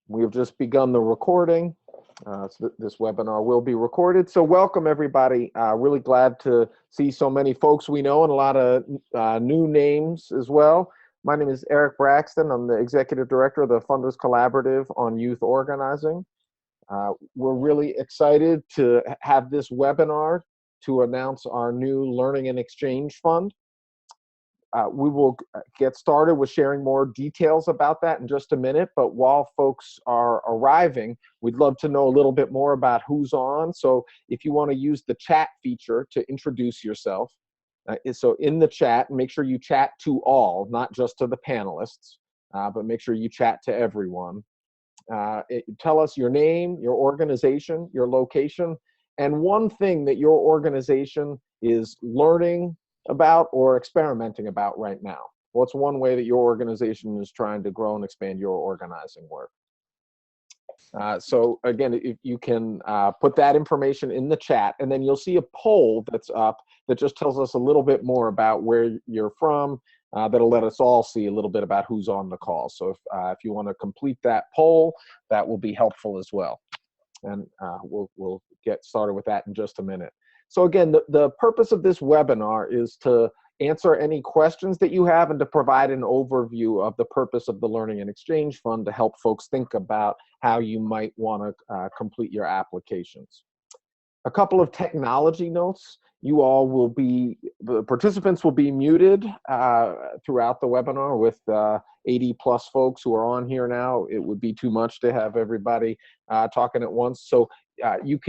We have just begun the recording. So this webinar will be recorded. So welcome everybody. Really glad to see so many folks we know and a lot of new names as well. My name is Eric Braxton. I'm the Executive Director of the Funders Collaborative on Youth Organizing. We're really excited to have this webinar to announce our new Learning and Exchange Fund. We will get started with sharing more details about that in just a minute, but while folks are arriving, we'd love to know a little bit more about who's on. So if you want to use the chat feature to introduce yourself, so in the chat, make sure you chat to all, not just to the panelists, but make sure you chat to everyone. Tell us your name, your organization, your location, and one thing that your organization is learning about or experimenting about right now. What's one way that your organization is trying to grow and expand your organizing work? So again, if you can put that information in the chat, and then you'll see a poll that's up that just tells us a little bit more about where you're from. That'll let us all see a little bit about who's on the call. So if you want to complete that poll, that will be helpful as well. And we'll get started with that in just a minute. So again, the purpose of this webinar is to answer any questions that you have and to provide an overview of the purpose of the Learning and Exchange Fund to help folks think about how you might want to complete your applications. A couple of technology notes. You all will be, the participants will be muted throughout the webinar with 80 plus folks who are on here now. It would be too much to have everybody talking at once. So you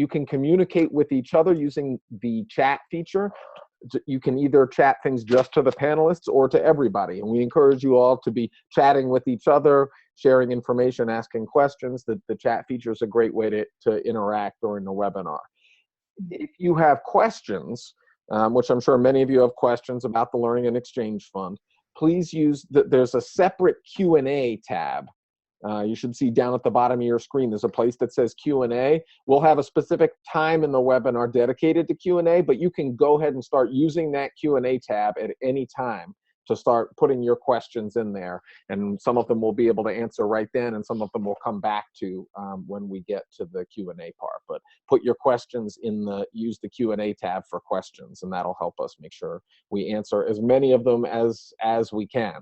can communicate with each other using the chat feature. You can either chat things just to the panelists or to everybody. And we encourage you all to be chatting with each other, sharing information, asking questions. The chat feature is a great way to interact during the webinar. If you have questions, which I'm sure many of you have questions about the Learning and Exchange Fund, please use, there's a separate Q&A tab. You should see down at the bottom of your screen, there's a place that says Q&A. We'll have a specific time in the webinar dedicated to Q&A, but you can go ahead and start using that Q&A tab at any time to start putting your questions in there. And some of them we'll be able to answer right then, and some of them we'll come back to when we get to the Q&A part. But put your questions in use the Q&A tab for questions, and that'll help us make sure we answer as many of them as we can.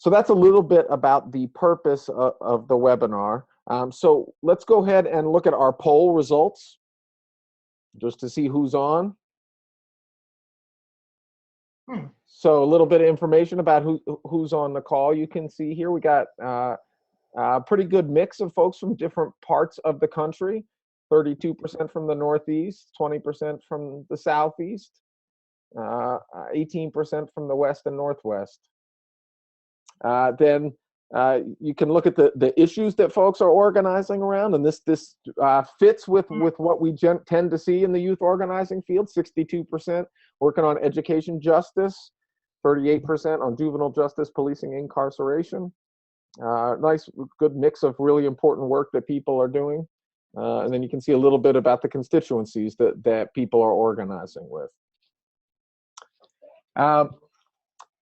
So that's a little bit about the purpose of the webinar. So let's go ahead and look at our poll results just to see who's on. So a little bit of information about who's on the call. You can see here we got a pretty good mix of folks from different parts of the country. 32% from the Northeast, 20% from the Southeast, 18% from the West and Northwest. Then you can look at the issues that folks are organizing around, and this fits with what we tend to see in the youth organizing field. 62% working on education justice, 38% on juvenile justice, policing, incarceration. Nice, good mix of really important work that people are doing. And then you can see a little bit about the constituencies that people are organizing with.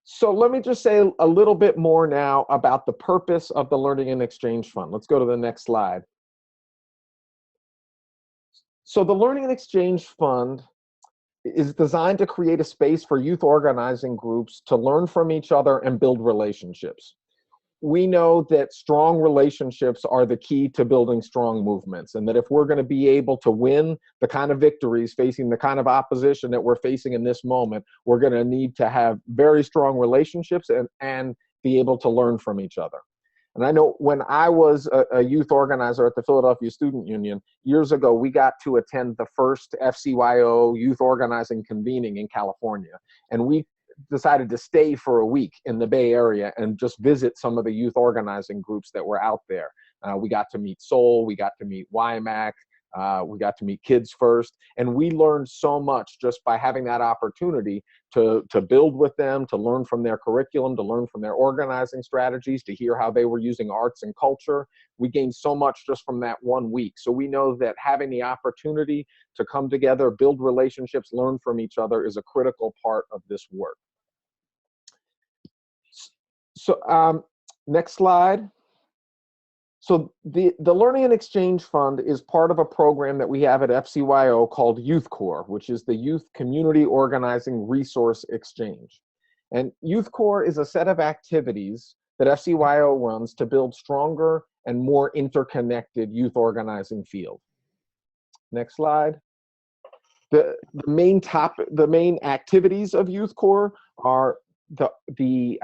So let me just say a little bit more now about the purpose of the Learning and Exchange Fund. Let's go to the next slide. So the Learning and Exchange Fund is designed to create a space for youth organizing groups to learn from each other and build relationships. We know that strong relationships are the key to building strong movements, and that if we're going to be able to win the kind of victories facing the kind of opposition that we're facing in this moment, we're going to need to have very strong relationships and be able to learn from each other. And I know when I was a youth organizer at the Philadelphia Student Union years ago, we got to attend the first FCYO youth organizing convening in California, and we decided to stay for a week in the Bay Area and just visit some of the youth organizing groups that were out there. We got to meet Soul, we got to meet WIMAC, we got to meet Kids First, and we learned so much just by having that opportunity to build with them, to learn from their curriculum, to learn from their organizing strategies, to hear how they were using arts and culture. We gained so much just from that 1 week. So we know that having the opportunity to come together, build relationships, learn from each other is a critical part of this work. So Next slide. So the Learning and Exchange Fund is part of a program that we have at FCYO called Youth Corps, which is the Youth Community Organizing Resource Exchange. And Youth Corps is a set of activities that FCYO runs to build stronger and more interconnected youth organizing field. Next slide. The main activities of Youth Corps are the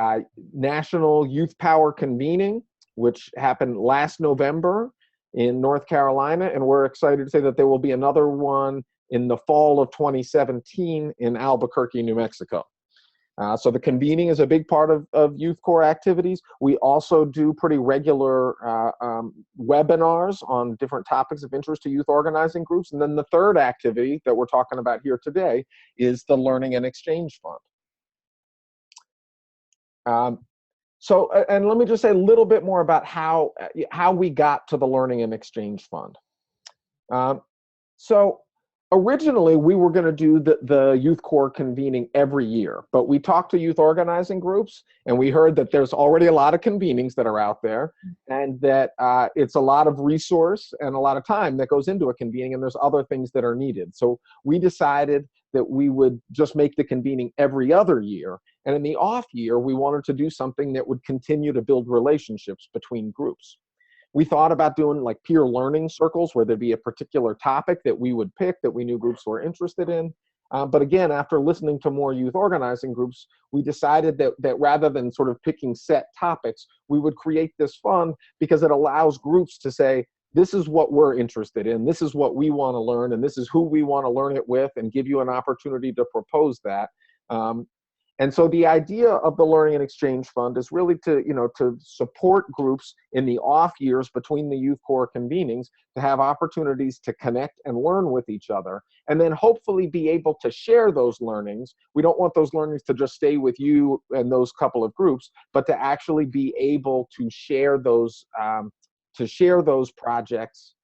National Youth Power Convening, which happened last November in North Carolina, and we're excited to say that there will be another one in the fall of 2017 in Albuquerque, New Mexico. So the convening is a big part of Youth Corps activities. We also do pretty regular webinars on different topics of interest to youth organizing groups. And then the third activity that we're talking about here today is the Learning and Exchange Fund. And let me just say a little bit more about how we got to the Learning and Exchange Fund. So originally, we were going to do the Youth Corps convening every year, but we talked to youth organizing groups, and we heard that there's already a lot of convenings that are out there, and that it's a lot of resource and a lot of time that goes into a convening, and there's other things that are needed. So we decided that we would just make the convening every other year, and in the off year, we wanted to do something that would continue to build relationships between groups. We thought about doing like peer learning circles where there'd be a particular topic that we would pick that we knew groups were interested in. But again, after listening to more youth organizing groups, we decided that rather than sort of picking set topics, we would create this fund because it allows groups to say, this is what we're interested in, this is what we want to learn, and this is who we want to learn it with, and give you an opportunity to propose that. And so the idea of the Learning and Exchange Fund is really to support groups in the off years between the Youth Corps convenings to have opportunities to connect and learn with each other, and then hopefully be able to share those learnings. We don't want those learnings to just stay with you and those couple of groups, but to actually be able to share those projects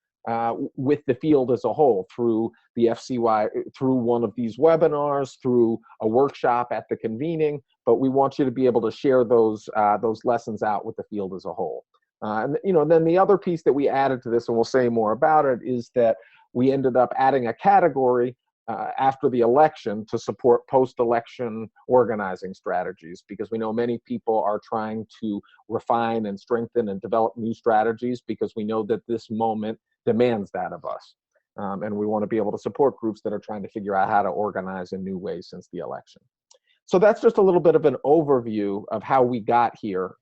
with the field as a whole through the FCY, through one of these webinars, through a workshop at the convening. But we want you to be able to share those lessons out with the field as a whole. And then the other piece that we added to this, and we'll say more about it, is that we ended up adding a category after the election to support post-election organizing strategies, because we know many people are trying to refine and strengthen and develop new strategies, because we know that this moment demands that of us. And we want to be able to support groups that are trying to figure out how to organize in new ways since the election. So that's just a little bit of an overview of how we got here.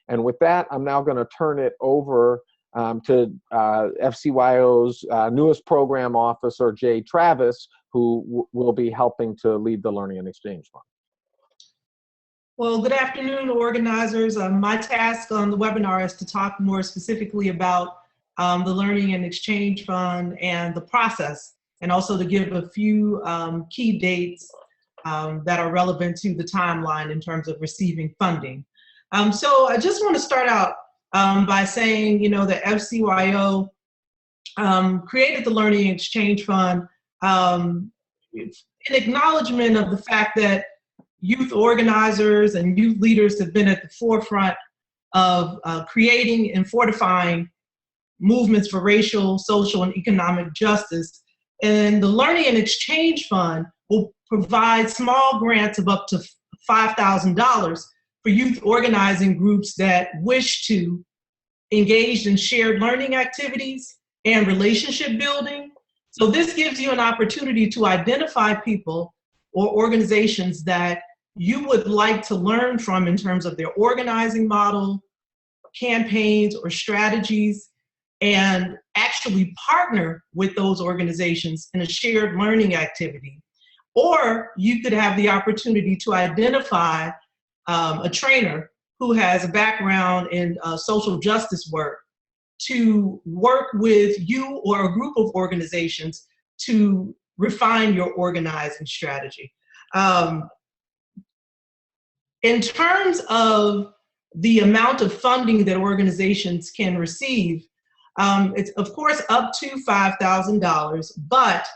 And with that, I'm now going to turn it over to FCYO's newest program officer, Jay Travis, who will be helping to lead the Learning and Exchange Fund. Well, good afternoon, organizers. My task on the webinar is to talk more specifically about the Learning and Exchange Fund and the process, and also to give a few key dates that are relevant to the timeline in terms of receiving funding. So I just want to start out by saying, that FCYO created the Learning and Exchange Fund in acknowledgement of the fact that youth organizers and youth leaders have been at the forefront of creating and fortifying movements for racial, social, and economic justice. And the Learning and Exchange Fund will provide small grants of up to $5,000 for youth organizing groups that wish to engage in shared learning activities and relationship building. So this gives you an opportunity to identify people or organizations that you would like to learn from in terms of their organizing model, campaigns, or strategies, and actually partner with those organizations in a shared learning activity. Or you could have the opportunity to identify a trainer who has a background in social justice work to work with you or a group of organizations to refine your organizing strategy. In terms of the amount of funding that organizations can receive, it's of course up to $5,000, but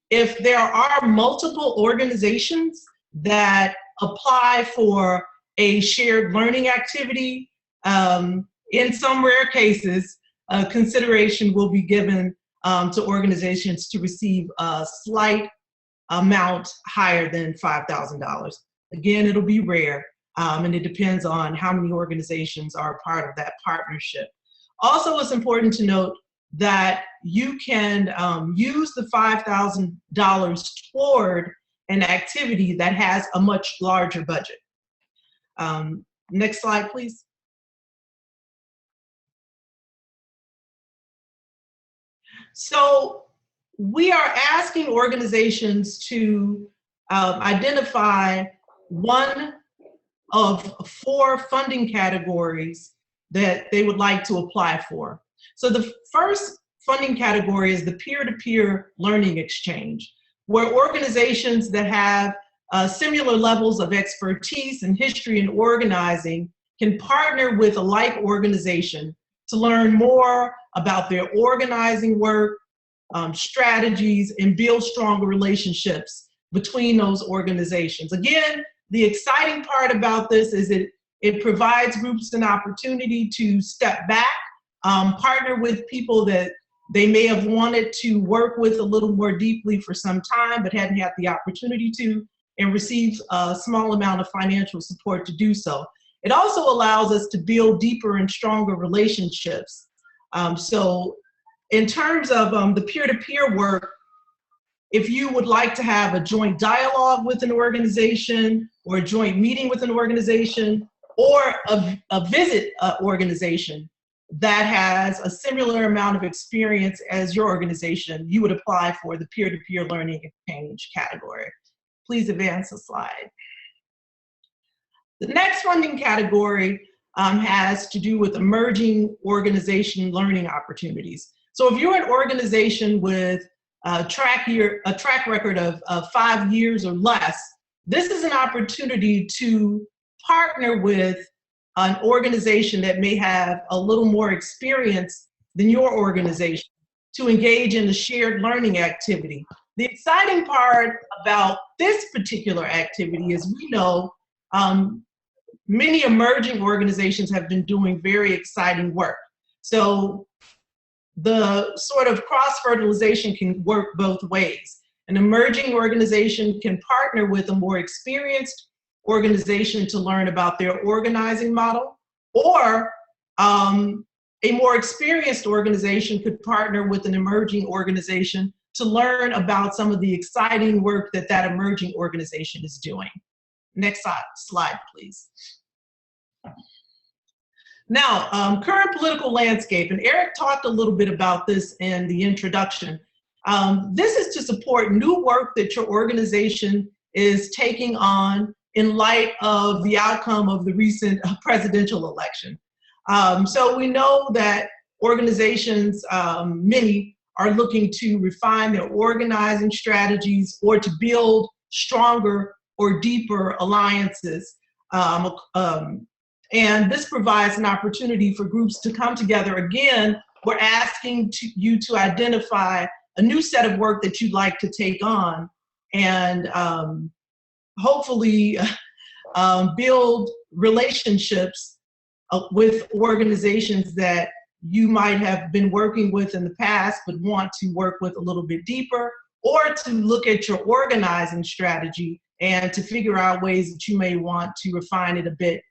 if there are multiple organizations that apply for a shared learning activity, In some rare cases, consideration will be given to organizations to receive a slight amount higher than $5,000. Again, it'll be rare, and it depends on how many organizations are a part of that partnership. Also, it's important to note that you can use the $5,000 toward an activity that has a much larger budget. Next slide, please. So we are asking organizations to identify one of 4 funding categories that they would like to apply for. So the first funding category is the peer-to-peer learning exchange, where organizations that have similar levels of expertise and history in organizing can partner with a like organization to learn more about their organizing work, strategies, and build stronger relationships between those organizations. Again, the exciting part about this is it provides groups an opportunity to step back, partner with people that they may have wanted to work with a little more deeply for some time, but hadn't had the opportunity to, and receive a small amount of financial support to do so. It also allows us to build deeper and stronger relationships. So in terms of the peer-to-peer work, if you would like to have a joint dialogue with an organization, or a joint meeting with an organization, or a visit organization that has a similar amount of experience as your organization, you would apply for the peer-to-peer learning exchange category. Please advance the slide. The next funding category has to do with emerging organization learning opportunities. So if you're an organization with a track record of 5 years or less, this is an opportunity to partner with an organization that may have a little more experience than your organization to engage in a shared learning activity. The exciting part about this particular activity is we know many emerging organizations have been doing very exciting work. So the sort of cross-fertilization can work both ways. An emerging organization can partner with a more experienced organization to learn about their organizing model, or a more experienced organization could partner with an emerging organization to learn about some of the exciting work that that emerging organization is doing. Next slide, please. Now, current political landscape, and Eric talked a little bit about this in the introduction. This is to support new work that your organization is taking on in light of the outcome of the recent presidential election. So we know that organizations, many, are looking to refine their organizing strategies or to build stronger or deeper alliances. And this provides an opportunity for groups to come together. Again, we're asking you to identify a new set of work that you'd like to take on, and hopefully build relationships with organizations that you might have been working with in the past but want to work with a little bit deeper, or to look at your organizing strategy and to figure out ways that you may want to refine it a bit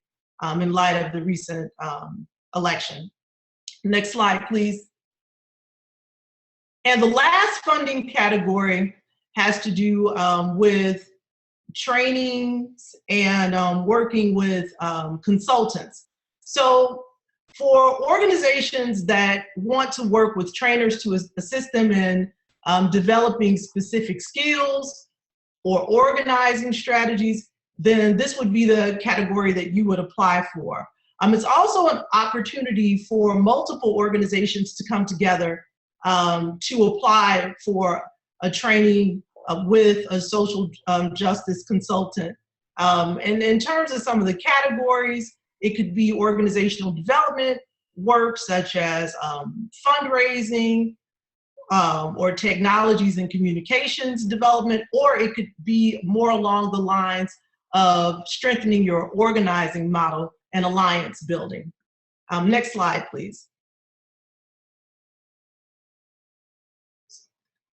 in light of the recent election. Next slide, please. And the last funding category has to do with trainings and working with consultants. So for organizations that want to work with trainers to assist them in developing specific skills or organizing strategies, then this would be the category that you would apply for. It's also an opportunity for multiple organizations to come together to apply for a training with a social justice consultant. And in terms of some of the categories, it could be organizational development work such as fundraising or technologies and communications development, or it could be more along the lines of strengthening your organizing model and alliance building. Next slide, please.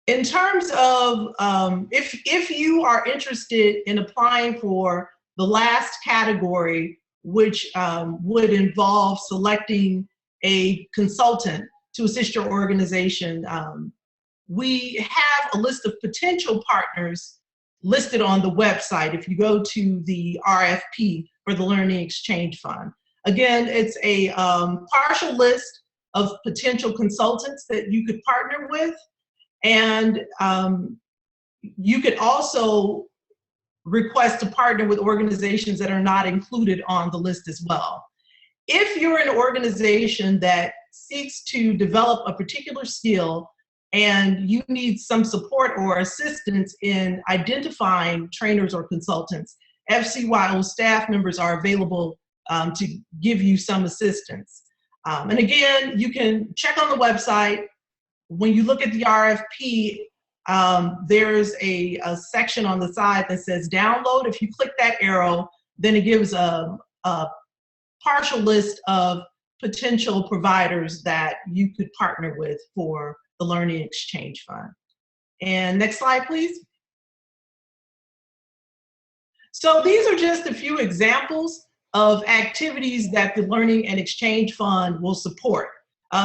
In terms of if you are interested in applying for the last category, which would involve selecting a consultant to assist your organization, we have a list of potential partners listed on the website if you go to the RFP for the Learning Exchange Fund. Again, it's a partial list of potential consultants that you could partner with. And you could also request to partner with organizations that are not included on the list as well. If you're an organization that seeks to develop a particular skill and you need some support or assistance in identifying trainers or consultants, FCYO staff members are available to give you some assistance. And again, you can check on the website. When you look at the RFP, there's a section on the side that says download. If you click that arrow, then it gives a partial list of potential providers that you could partner with for the Learning Exchange Fund. And next slide, please. So these are just a few examples of activities that the Learning and Exchange Fund will support,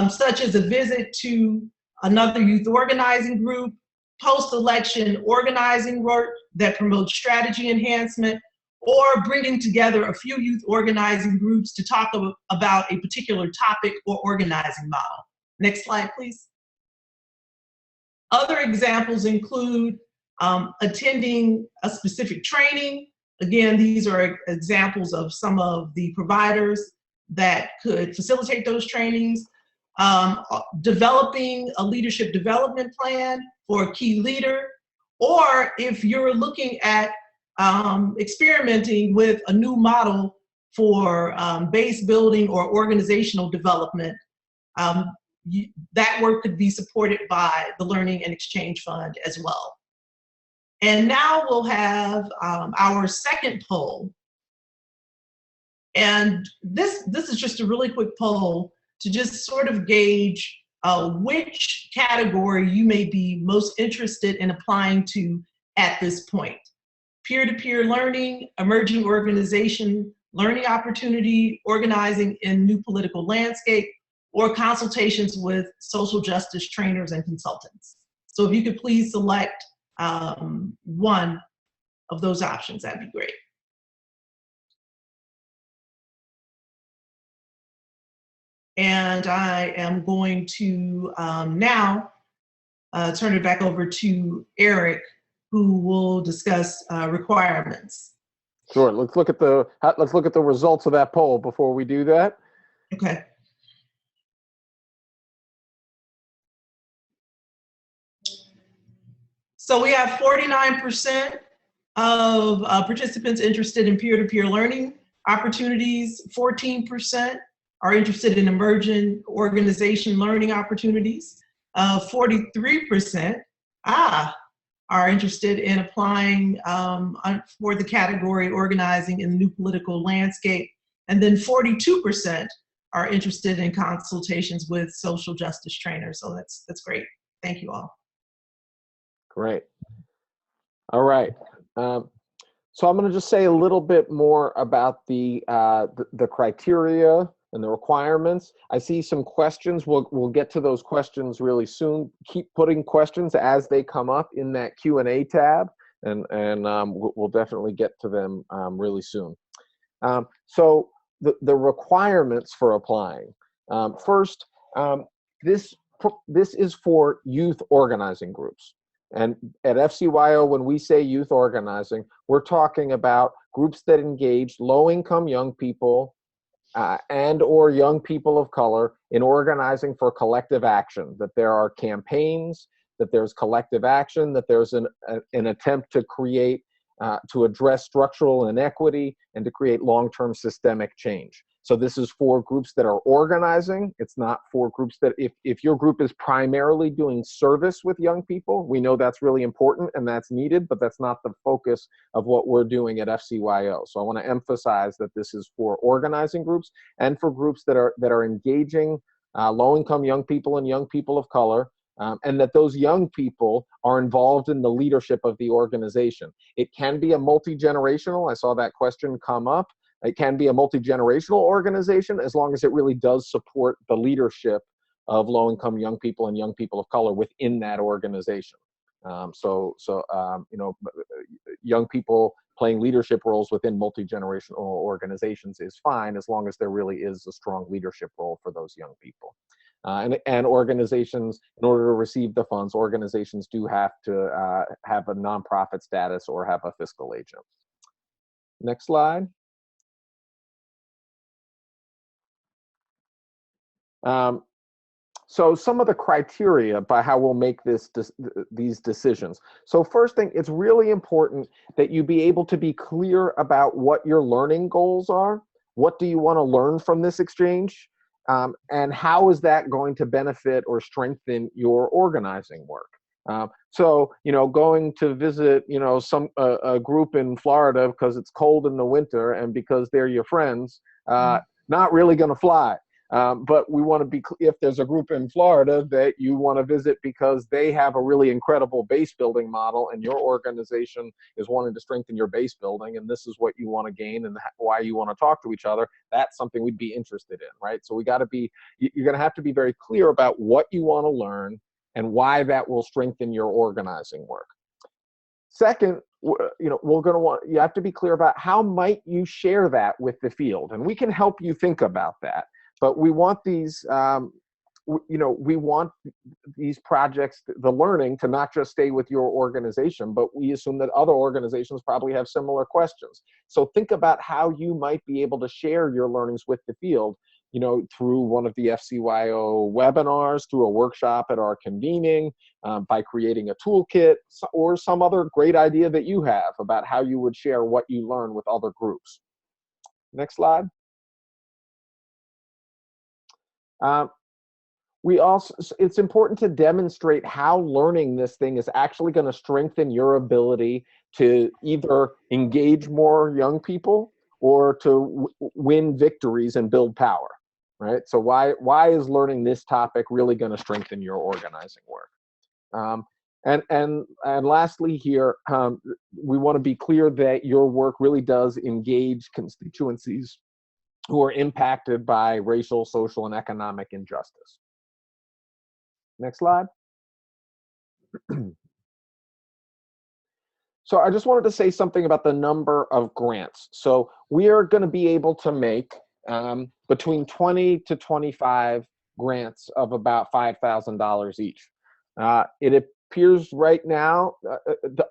such as a visit to another youth organizing group, post-election organizing work that promotes strategy enhancement, or bringing together a few youth organizing groups to talk about a particular topic or organizing model. Next slide, please. Other examples include attending a specific training. Again, these are examples of some of the providers that could facilitate those trainings. Developing a leadership development plan for a key leader, or if you're looking at experimenting with a new model for base building or organizational development, that work could be supported by the Learning and Exchange Fund as well. And now we'll have our second poll. And this is just a really quick poll to just sort of gauge which category you may be most interested in applying to at this point. Peer-to-peer learning, emerging organization, learning opportunity, organizing in new political landscape, or consultations with social justice trainers and consultants. So if you could please select one of those options, that'd be great. And I am going to now turn it back over to Eric, who will discuss requirements. Sure. Let's look at the results of that poll before we do that. Okay. So we have 49% of participants interested in peer-to-peer learning opportunities. 14% are interested in emerging organization learning opportunities. 43% are interested in applying for the category organizing in the new political landscape. And then 42% are interested in consultations with social justice trainers. So that's great. Thank you all. Great. All right. So I'm going to just say a little bit more about the criteria and the requirements. I see some questions. We'll get to those questions really soon. Keep putting questions as they come up in that Q&A tab, and we'll definitely get to them really soon. So the requirements for applying. First, this is for youth organizing groups. And at FCYO, when we say youth organizing, we're talking about groups that engage low-income young people and or young people of color in organizing for collective action, that there are campaigns, that there's collective action, that there's an attempt to create, to address structural inequity and to create long-term systemic change. So this is for groups that are organizing. It's not for groups that, if your group is primarily doing service with young people, we know that's really important and that's needed, but that's not the focus of what we're doing at FCYO. So I want to emphasize that this is for organizing groups and for groups that are engaging low-income young people and young people of color, and that those young people are involved in the leadership of the organization. It can be a multi-generational. I saw that question come up. It can be a multi-generational organization as long as it really does support the leadership of low-income young people and young people of color within that organization. Young people playing leadership roles within multi-generational organizations is fine as long as there really is a strong leadership role for those young people. And organizations, in order to receive the funds, organizations do have to have a nonprofit status or have a fiscal agent. Next slide. So some of the criteria by how we'll make these decisions. So first thing, it's really important that you be able to be clear about what your learning goals are. What do you want to learn from this exchange? And how is that going to benefit or strengthen your organizing work? So, going to visit, a group in Florida because it's cold in the winter and because they're your friends, not really going to fly. But we want to be, if there's a group in Florida that you want to visit because they have a really incredible base building model and your organization is wanting to strengthen your base building and this is what you want to gain and why you want to talk to each other, that's something we'd be interested in, right? So you're going to have to be very clear about what you want to learn and why that will strengthen your organizing work. Second, you have to be clear about how might you share that with the field, and we can help you think about that. But we want these, we want these projects, the learning, to not just stay with your organization, but we assume that other organizations probably have similar questions. So think about how you might be able to share your learnings with the field, through one of the FCYO webinars, through a workshop at our convening, by creating a toolkit, or some other great idea that you have about how you would share what you learn with other groups. Next slide. It's important to demonstrate how learning this thing is actually going to strengthen your ability to either engage more young people or to win victories and build power, right? So why is learning this topic really going to strengthen your organizing work? And lastly here, we want to be clear that your work really does engage constituencies who are impacted by racial, social, and economic injustice. Next slide. So I just wanted to say something about the number of grants. So we are going to be able to make between 20 to 25 grants of about $5,000 each. It appears right now,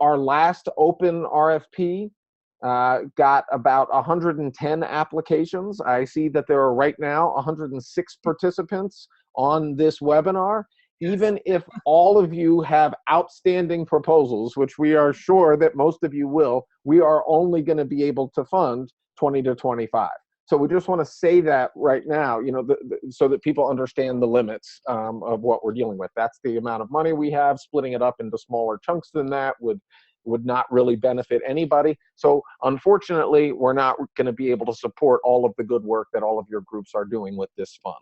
our last open RFP got about 110 applications. I see that there are right now 106 participants on this webinar. Even if all of you have outstanding proposals, which we are sure that most of you will, we are only going to be able to fund 20 to 25. So we just want to say that right now, so that people understand the limits of what we're dealing with. That's the amount of money we have. Splitting it up into smaller chunks than that would not really benefit anybody. So unfortunately, we're not going to be able to support all of the good work that all of your groups are doing with this fund.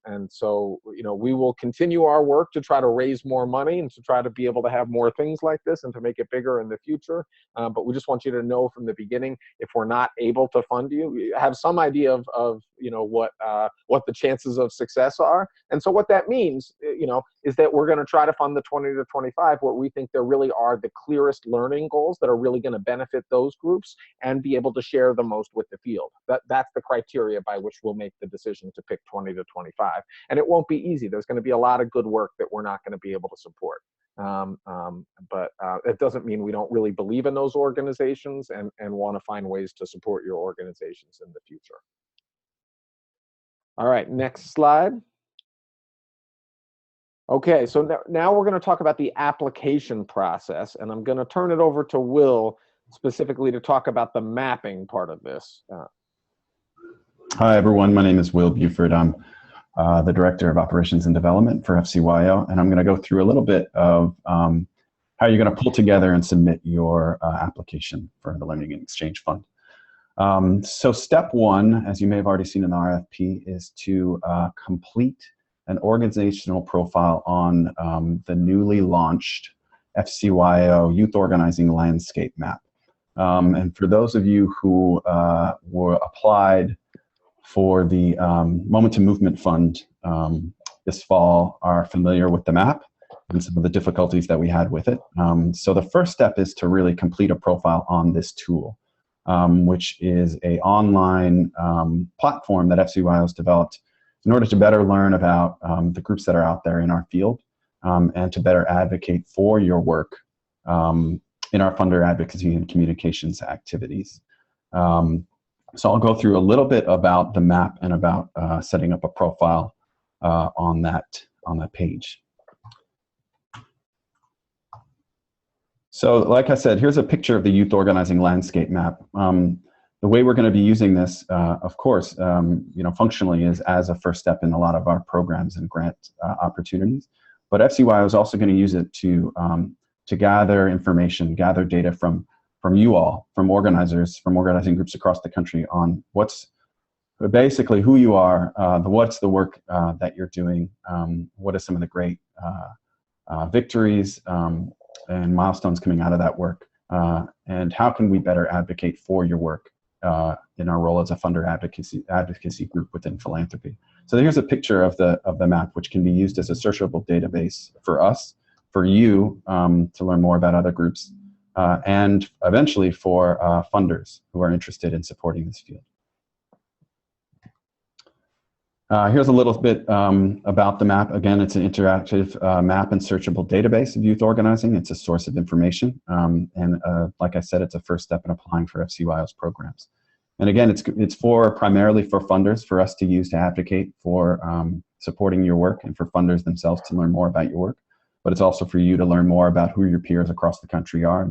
And so, we will continue our work to try to raise more money and to try to be able to have more things like this and to make it bigger in the future. But we just want you to know from the beginning, if we're not able to fund you, have some idea of what the chances of success are. And so what that means, is that we're going to try to fund the 20 to 25 where we think there really are the clearest learning goals that are really going to benefit those groups and be able to share the most with the field. That's the criteria by which we'll make the decision to pick 20 to 25. And it won't be easy. There's going to be a lot of good work that we're not going to be able to support. But it doesn't mean we don't really believe in those organizations and want to find ways to support your organizations in the future. All right, next slide. Okay, so now we're going to talk about the application process, and I'm going to turn it over to Will specifically to talk about the mapping part of this. Hi, everyone. My name is Will Buford. I'm the Director of Operations and Development for FCYO, and I'm going to go through a little bit of how you're going to pull together and submit your application for the Learning and Exchange Fund. So step one, as you may have already seen in the RFP, is to complete an organizational profile on the newly launched FCYO Youth Organizing Landscape Map. And for those of you who were applied for the Moment to Movement Fund this fall are familiar with the map and some of the difficulties that we had with it. So the first step is to really complete a profile on this tool, which is an online platform that FCYO has developed in order to better learn about the groups that are out there in our field and to better advocate for your work in our funder advocacy and communications activities. So I'll go through a little bit about the map and about setting up a profile on that page. So like I said, here's a picture of the Youth Organizing Landscape Map. The way we're going to be using this, of course, functionally is as a first step in a lot of our programs and grant opportunities. But FCYO is also going to use it to gather information, gather data from you all, from organizers, from organizing groups across the country on what's basically who you are, what's the work that you're doing, what are some of the great victories and milestones coming out of that work, and how can we better advocate for your work in our role as a funder advocacy group within philanthropy. So here's a picture of the map, which can be used as a searchable database for us, for you to learn more about other groups, and eventually for funders who are interested in supporting this field. Here's a little bit about the map. Again, it's an interactive map and searchable database of youth organizing. It's a source of information. And like I said, it's a first step in applying for FCYO's programs. And again, it's primarily for funders, for us to use to advocate for supporting your work and for funders themselves to learn more about your work. But it's also for you to learn more about who your peers across the country are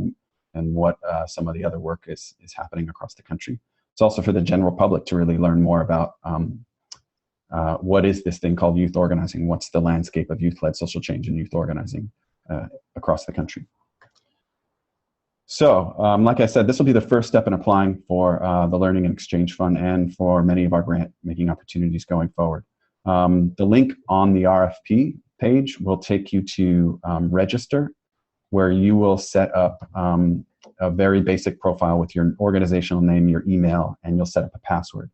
and what some of the other work is happening across the country. It's also for the general public to really learn more about what is this thing called youth organizing? What's the landscape of youth-led social change and youth organizing across the country? So, like I said, this will be the first step in applying for the Learning and Exchange Fund and for many of our grant-making opportunities going forward. The link on the RFP page will take you to register, where you will set up a very basic profile with your organizational name, your email, and you'll set up a password.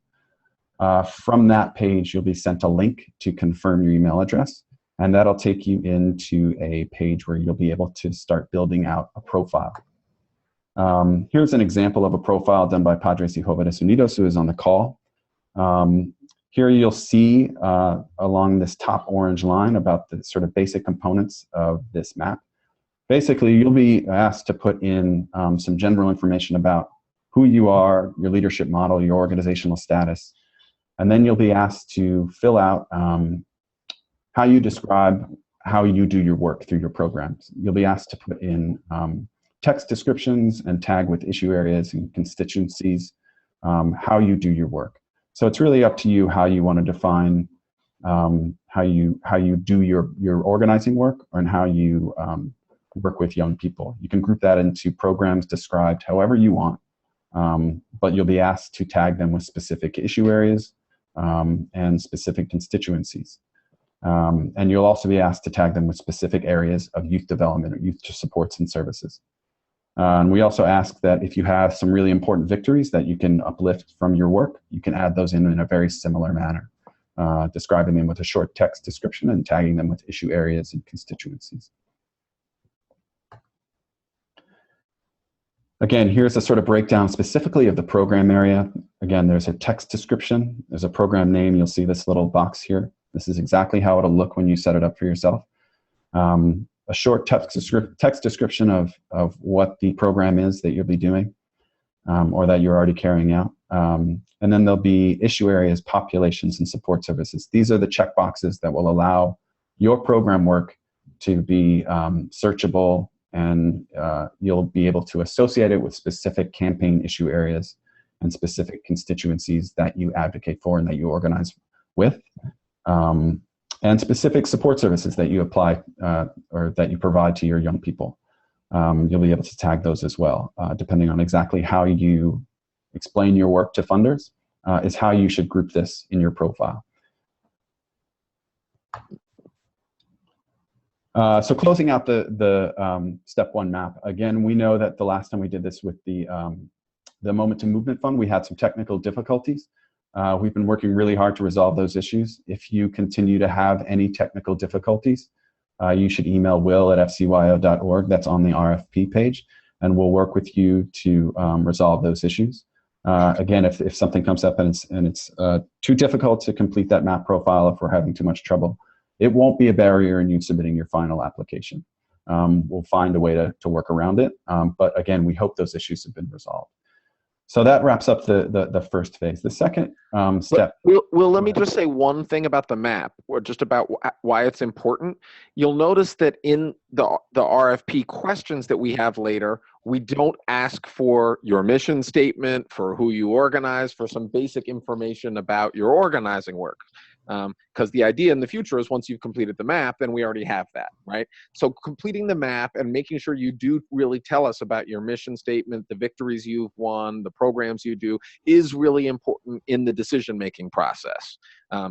From that page, you'll be sent a link to confirm your email address, and that'll take you into a page where you'll be able to start building out a profile. Here's an example of a profile done by Padres y Jóvenes Unidos, who is on the call. Here you'll see along this top orange line about the sort of basic components of this map. Basically, you'll be asked to put in some general information about who you are, your leadership model, your organizational status, and then you'll be asked to fill out how you describe how you do your work through your programs. You'll be asked to put in text descriptions and tag with issue areas and constituencies, how you do your work. So it's really up to you how you want to define how you do your organizing work and how you work with young people. You can group that into programs described however you want, but you'll be asked to tag them with specific issue areas and specific constituencies. And you'll also be asked to tag them with specific areas of youth development or youth supports and services. And we also ask that if you have some really important victories that you can uplift from your work, you can add those in a very similar manner, describing them with a short text description and tagging them with issue areas and constituencies. Again, here's a sort of breakdown specifically of the program area. Again, there's a text description, there's a program name. You'll see this little box here. This is exactly how it'll look when you set it up for yourself. A short text description of what the program is that you'll be doing or that you're already carrying out. And then there'll be issue areas, populations, and support services. These are the checkboxes that will allow your program work to be searchable, and you'll be able to associate it with specific campaign issue areas and specific constituencies that you advocate for and that you organize with, and specific support services that you apply or that you provide to your young people. You'll be able to tag those as well, depending on exactly how you explain your work to funders, is how you should group this in your profile. So closing out the step one map, again, we know that the last time we did this with the Moment to Movement Fund, we had some technical difficulties. We've been working really hard to resolve those issues. If you continue to have any technical difficulties, you should email will@fcyo.org. That's on the RFP page, and we'll work with you to resolve those issues. Again, if something comes up and it's too difficult to complete that map profile, if we're having too much trouble, it won't be a barrier in you submitting your final application. We'll find a way to work around it. But again, we hope those issues have been resolved. So that wraps up the first phase. The second step. Will, let me just say one thing about the map, or just about why it's important. You'll notice that in the RFP questions that we have later, we don't ask for your mission statement, for who you organize, for some basic information about your organizing work. Because the idea in the future is once you've completed the map, then we already have that, right? So completing the map and making sure you do really tell us about your mission statement, the victories you've won, the programs you do, is really important in the decision-making process.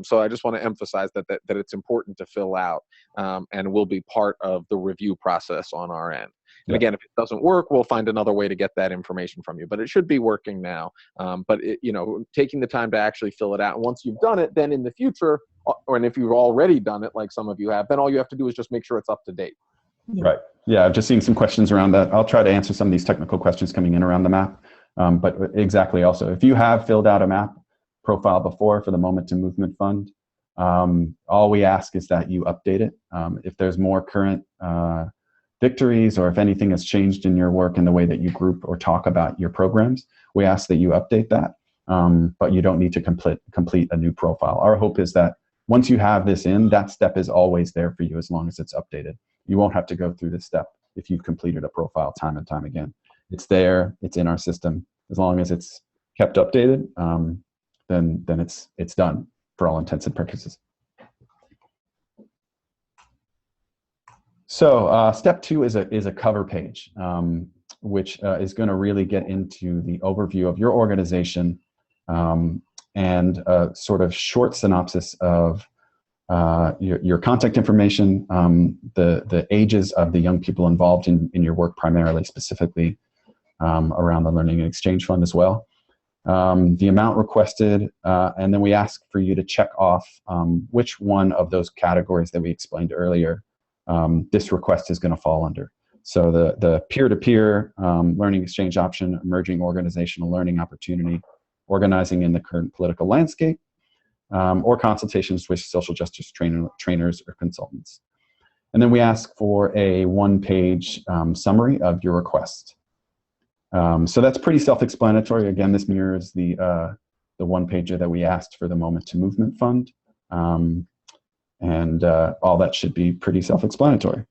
So I just want to emphasize that it's important to fill out and will be part of the review process on our end. And again, if it doesn't work, we'll find another way to get that information from you. But it should be working now. But taking the time to actually fill it out. And once you've done it, then in the future, and if you've already done it, like some of you have, then all you have to do is just make sure it's up to date. Right. Yeah, I've just seen some questions around that. I'll try to answer some of these technical questions coming in around the map. But exactly also, if you have filled out a map profile before for the Moment to Movement Fund, all we ask is that you update it. If there's more current victories, or if anything has changed in your work in the way that you group or talk about your programs, we ask that you update that, but you don't need to complete a new profile. Our hope is that once you have this in, that step is always there for you as long as it's updated. You won't have to go through this step if you've completed a profile time and time again. It's there, it's in our system. As long as it's kept updated, then it's done for all intents and purposes. So step two is a cover page, which is going to really get into the overview of your organization and a sort of short synopsis of your contact information, the ages of the young people involved in your work, primarily, specifically around the Learning and Exchange Fund as well, the amount requested, and then we ask for you to check off which one of those categories that we explained earlier this request is going to fall under. So the peer-to-peer learning exchange option, emerging organizational learning opportunity, organizing in the current political landscape, or consultations with social justice trainers or consultants. And then we ask for a one-page summary of your request. So that's pretty self-explanatory. Again, this mirrors the one-pager that we asked for the Moment to Movement Fund. And all that should be pretty self-explanatory.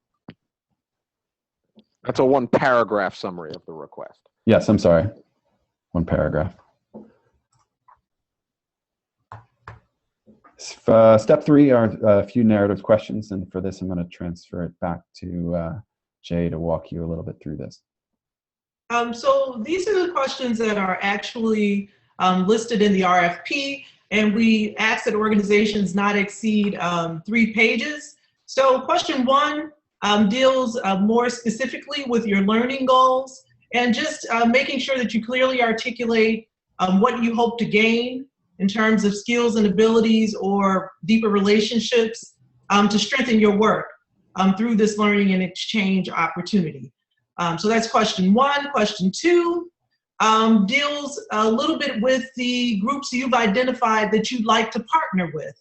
That's a one-paragraph summary of the request. Yes, I'm sorry. One paragraph. Step three are a few narrative questions, and for this, I'm going to transfer it back to Jay to walk you a little bit through this. So these are the questions that are actually listed in the RFP. And we ask that organizations not exceed 3 pages. So question 1 deals more specifically with your learning goals, and just making sure that you clearly articulate what you hope to gain in terms of skills and abilities or deeper relationships to strengthen your work through this learning and exchange opportunity. So that's question 1. Question 2 deals a little bit with the groups you've identified that you'd like to partner with.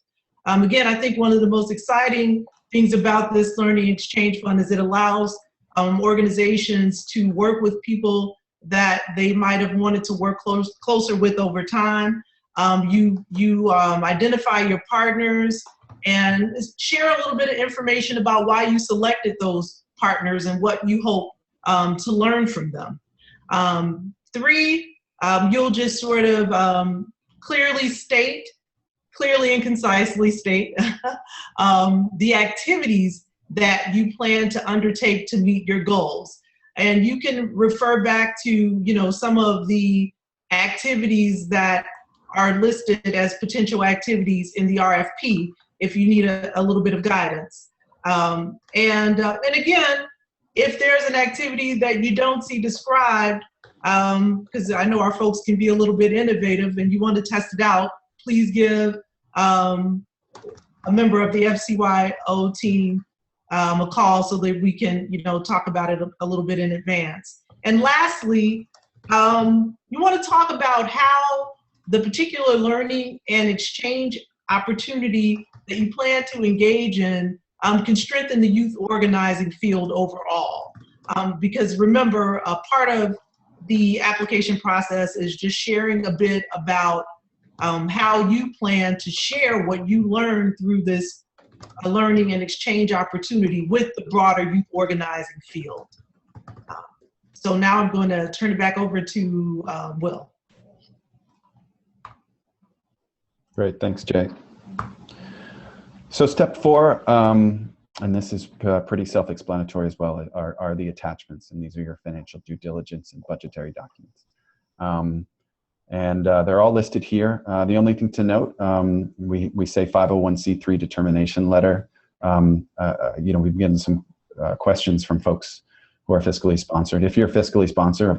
Again, I think one of the most exciting things about this Learning Exchange Fund is it allows organizations to work with people that they might have wanted to work closer with over time. You identify your partners and share a little bit of information about why you selected those partners and what you hope to learn from them. 3, you'll just sort of clearly and concisely state the activities that you plan to undertake to meet your goals. And you can refer back to, you know, some of the activities that are listed as potential activities in the RFP if you need a little bit of guidance. And again, if there's an activity that you don't see described, because I know our folks can be a little bit innovative and you want to test it out, please give a member of the FCYO team a call so that we can, you know, talk about it a little bit in advance. And lastly, you want to talk about how the particular learning and exchange opportunity that you plan to engage in can strengthen the youth organizing field overall. Because remember, a part of the application process is just sharing a bit about how you plan to share what you learned through this learning and exchange opportunity with the broader youth organizing field. So now I'm going to turn it back over to Will. Great, thanks, Jay. So step 4, and this is pretty self-explanatory as well, are the attachments, and these are your financial due diligence and budgetary documents. They're all listed here. The only thing to note, we say 501c3 determination letter. You know, we've gotten some questions from folks who are fiscally sponsored. If you're fiscally sponsored,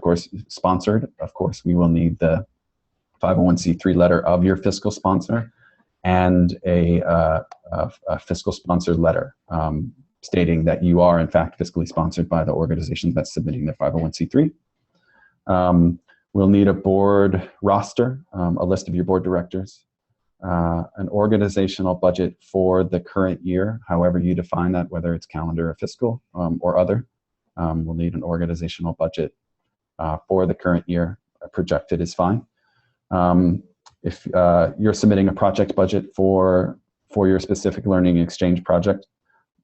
of course, we will need the 501c3 letter of your fiscal sponsor and a fiscal sponsor letter stating that you are in fact fiscally sponsored by the organization that's submitting their 501c3. We'll need a board roster, a list of your board directors, an organizational budget for the current year, however you define that, whether it's calendar or fiscal or other. We'll need an organizational budget for the current year. Projected is fine. If you're submitting a project budget for your specific learning exchange project,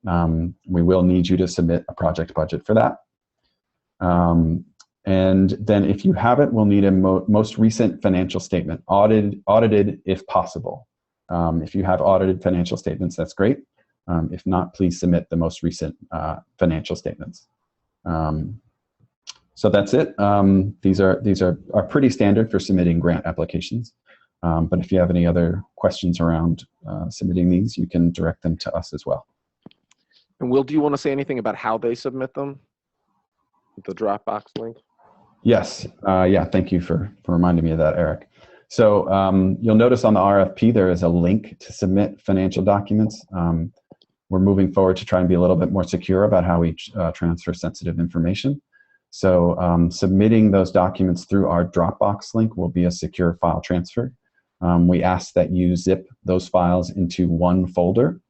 we will need you to submit a project budget for that. And then if you have it, we'll need a most recent financial statement, audited if possible. If you have audited financial statements, that's great. If not, please submit the most recent financial statements. So that's it. These are pretty standard for submitting grant applications. But if you have any other questions around submitting these, you can direct them to us as well. And Will, do you want to say anything about how they submit them? The Dropbox link? Yes. Yeah, thank you for reminding me of that, Eric. So you'll notice on the RFP, there is a link to submit financial documents. We're moving forward to try and be a little bit more secure about how we transfer sensitive information. So submitting those documents through our Dropbox link will be a secure file transfer. We ask that you zip those files into one folder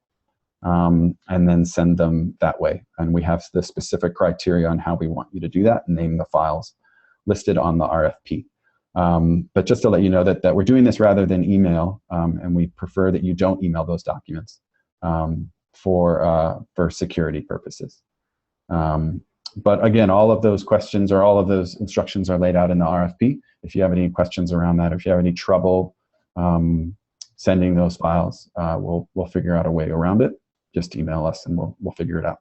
and then send them that way. And we have the specific criteria on how we want you to do that and name the files listed on the RFP. But just to let you know that we're doing this rather than email, and we prefer that you don't email those documents for security purposes. But again, all of those questions or all of those instructions are laid out in the RFP. If you have any questions around that, or if you have any trouble sending those files, we'll figure out a way around it. Just email us and we'll figure it out.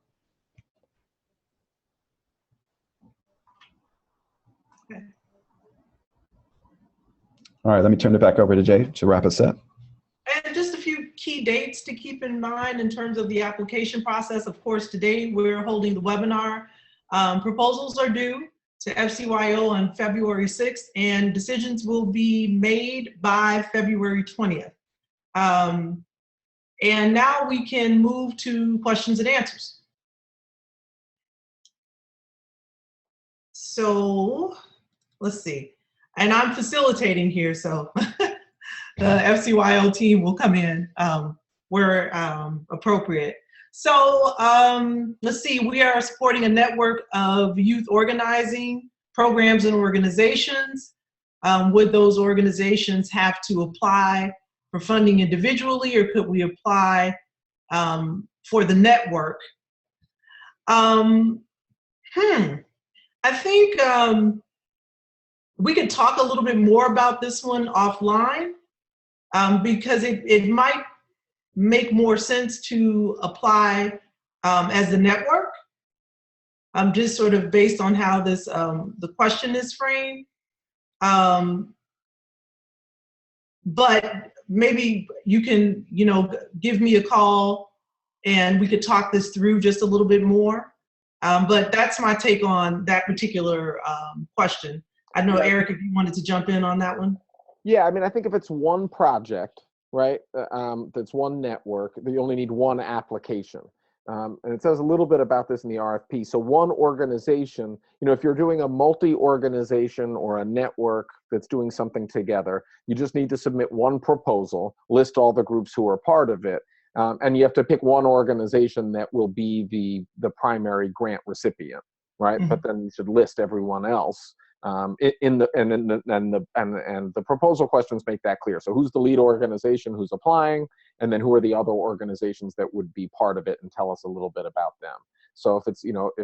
Okay. All right, let me turn it back over to Jay to wrap us up. And just a few key dates to keep in mind in terms of the application process. Of course, today we're holding the webinar. Proposals are due to FCYO on February 6th, and decisions will be made by February 20th. And now we can move to questions and answers. So let's see. And I'm facilitating here, so the FCYO team will come in where appropriate. So let's see, we are supporting a network of youth organizing programs and organizations. Would those organizations have to apply for funding individually, or could we apply for the network? I think we could talk a little bit more about this one offline, because it might make more sense to apply as a network, just sort of based on how this the question is framed. But maybe you can, give me a call and we could talk this through just a little bit more. But that's my take on that particular question. I know, Eric, if you wanted to jump in on that one. Yeah, I mean, I think if it's one project, right, that's one network, you only need one application. And it says a little bit about this in the RFP. So one organization, if you're doing a multi-organization or a network that's doing something together, you just need to submit one proposal, list all the groups who are part of it, and you have to pick one organization that will be the primary grant recipient, right? Mm-hmm. But then you should list everyone else. The proposal questions make that clear. So who's the lead organization who's applying, and then who are the other organizations that would be part of it, and tell us a little bit about them. So if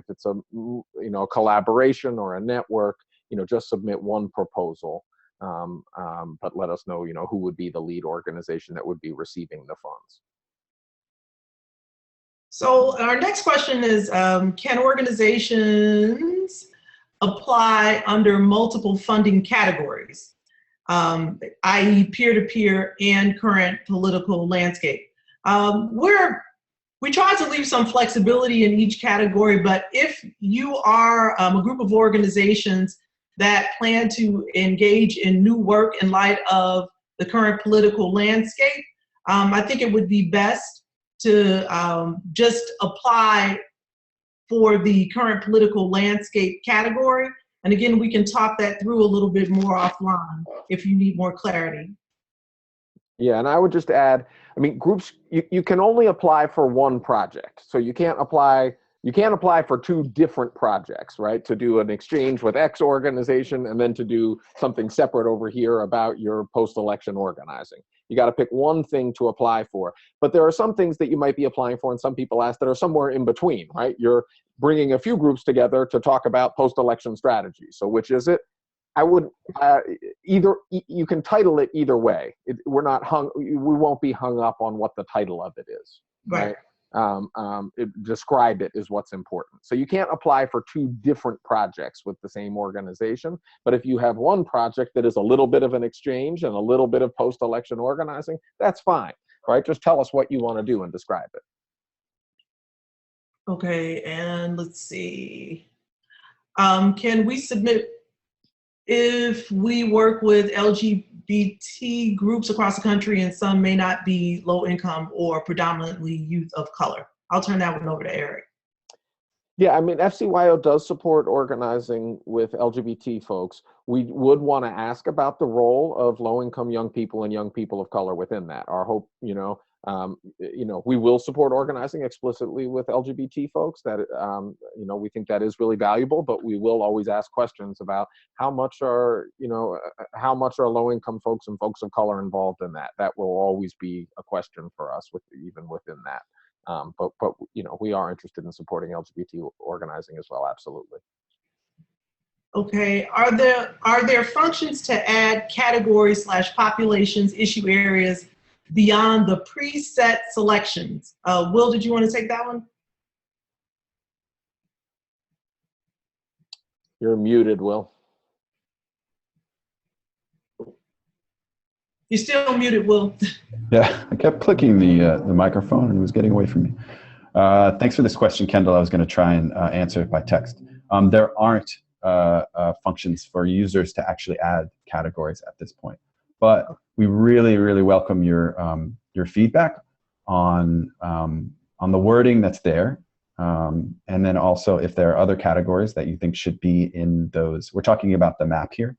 it's a collaboration or a network, just submit one proposal, but let us know who would be the lead organization that would be receiving the funds. So our next question is, can organizations apply under multiple funding categories, i.e. peer-to-peer and current political landscape? We try to leave some flexibility in each category, but if you are a group of organizations that plan to engage in new work in light of the current political landscape, I think it would be best to just apply for the current political landscape category. And again, we can talk that through a little bit more offline if you need more clarity. Yeah, and I would just add, groups, you can only apply for one project. So you can't apply for two different projects, right? To do an exchange with X organization and then to do something separate over here about your post-election organizing. You got to pick one thing to apply for. But there are some things that you might be applying for, and some people ask, that are somewhere in between, right? You're bringing a few groups together to talk about post-election strategy. So which is it? I would you can title it either way. We won't be hung up on what the title of it is, right? Describe it is what's important. So you can't apply for two different projects with the same organization, but if you have one project that is a little bit of an exchange and a little bit of post-election organizing, that's fine, right? Just tell us what you want to do and describe it. Okay, and let's see. Can we submit if we work with LGBT groups across the country and some may not be low income or predominantly youth of color? I'll turn that one over to Eric. Yeah, FCYO does support organizing with LGBT folks. We would want to ask about the role of low-income young people and young people of color within that. Our hope, we will support organizing explicitly with LGBT folks. That we think that is really valuable, but we will always ask questions about how much are low-income folks and folks of color involved in that. That will always be a question for us, even within that. But we are interested in supporting LGBT organizing as well. Absolutely. Okay. Are there functions to add categories / populations, issue areas beyond the preset selections? Will, did you want to take that one? You're muted, Will. You're still muted, Will. Yeah, I kept clicking the microphone and it was getting away from me. Thanks for this question, Kendall. I was going to try and answer it by text. There aren't functions for users to actually add categories at this point, but we really, really welcome your feedback on the wording that's there, and then also if there are other categories that you think should be in those. We're talking about the map here.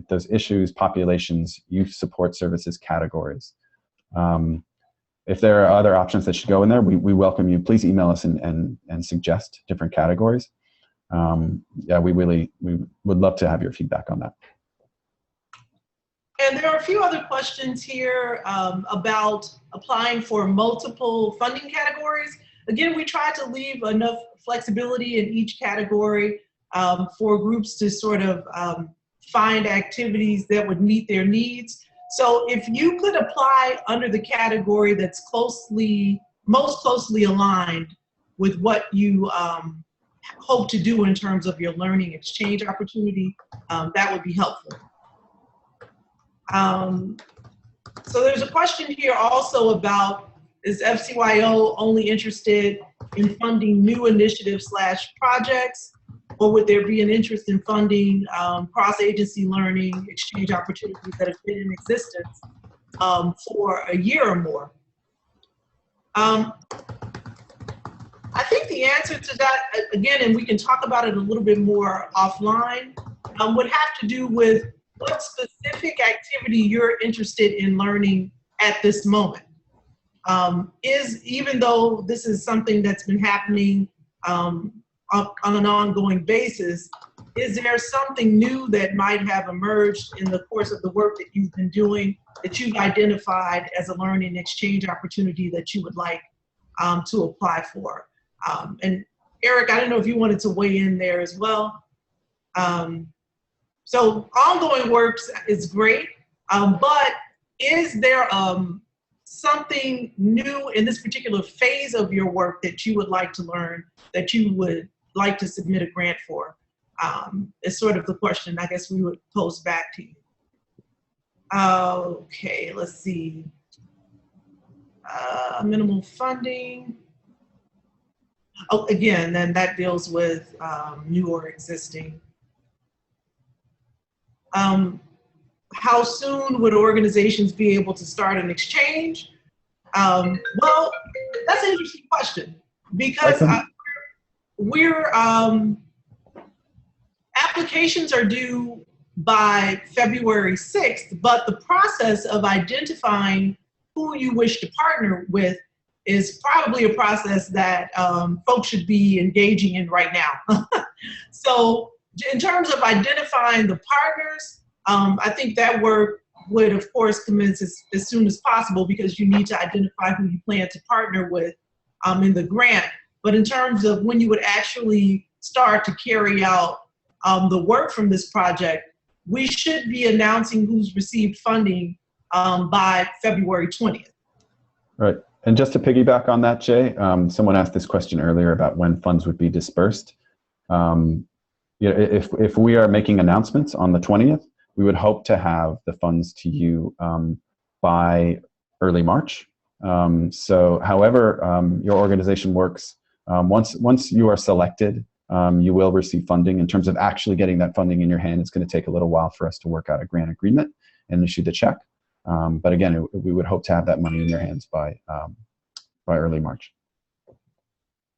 Those issues, populations, youth support services categories. If there are other options that should go in there, we welcome you. Please email us and suggest different categories. Yeah, we would love to have your feedback on that. And there are a few other questions here about applying for multiple funding categories. Again, we try to leave enough flexibility in each category for groups to sort of find activities that would meet their needs. So if you could apply under the category that's most closely aligned with what you hope to do in terms of your learning exchange opportunity, that would be helpful. So there's a question here also about, is FCYO only interested in funding new initiatives/projects, or would there be an interest in funding cross-agency learning exchange opportunities that have been in existence for a year or more? I think the answer to that, again, and we can talk about it a little bit more offline, would have to do with what specific activity you're interested in learning at this moment. Even though this is something that's been happening on an ongoing basis, is there something new that might have emerged in the course of the work that you've been doing that you've identified as a learning exchange opportunity that you would like to apply for? And Eric, I don't know if you wanted to weigh in there as well. So ongoing works is great, but is there something new in this particular phase of your work that you would like to learn, that you would like to submit a grant for? Is sort of the question I guess we would pose back to you. Okay, let's see. Minimal funding. Oh, again, then that deals with new or existing. How soon would organizations be able to start an exchange? Well, that's an interesting question, because applications are due by February 6th, but the process of identifying who you wish to partner with is probably a process that folks should be engaging in right now. So in terms of identifying the partners, I think that work would, of course, commence as soon as possible, because you need to identify who you plan to partner with in the grant. But in terms of when you would actually start to carry out the work from this project, we should be announcing who's received funding by February 20th. Right. And just to piggyback on that, Jay, someone asked this question earlier about when funds would be dispersed. If we are making announcements on the 20th, we would hope to have the funds to you by early March. So however your organization works, once you are selected, you will receive funding. In terms of actually getting that funding in your hand, it's going to take a little while for us to work out a grant agreement and issue the check. But again, we would hope to have that money in your hands by early March.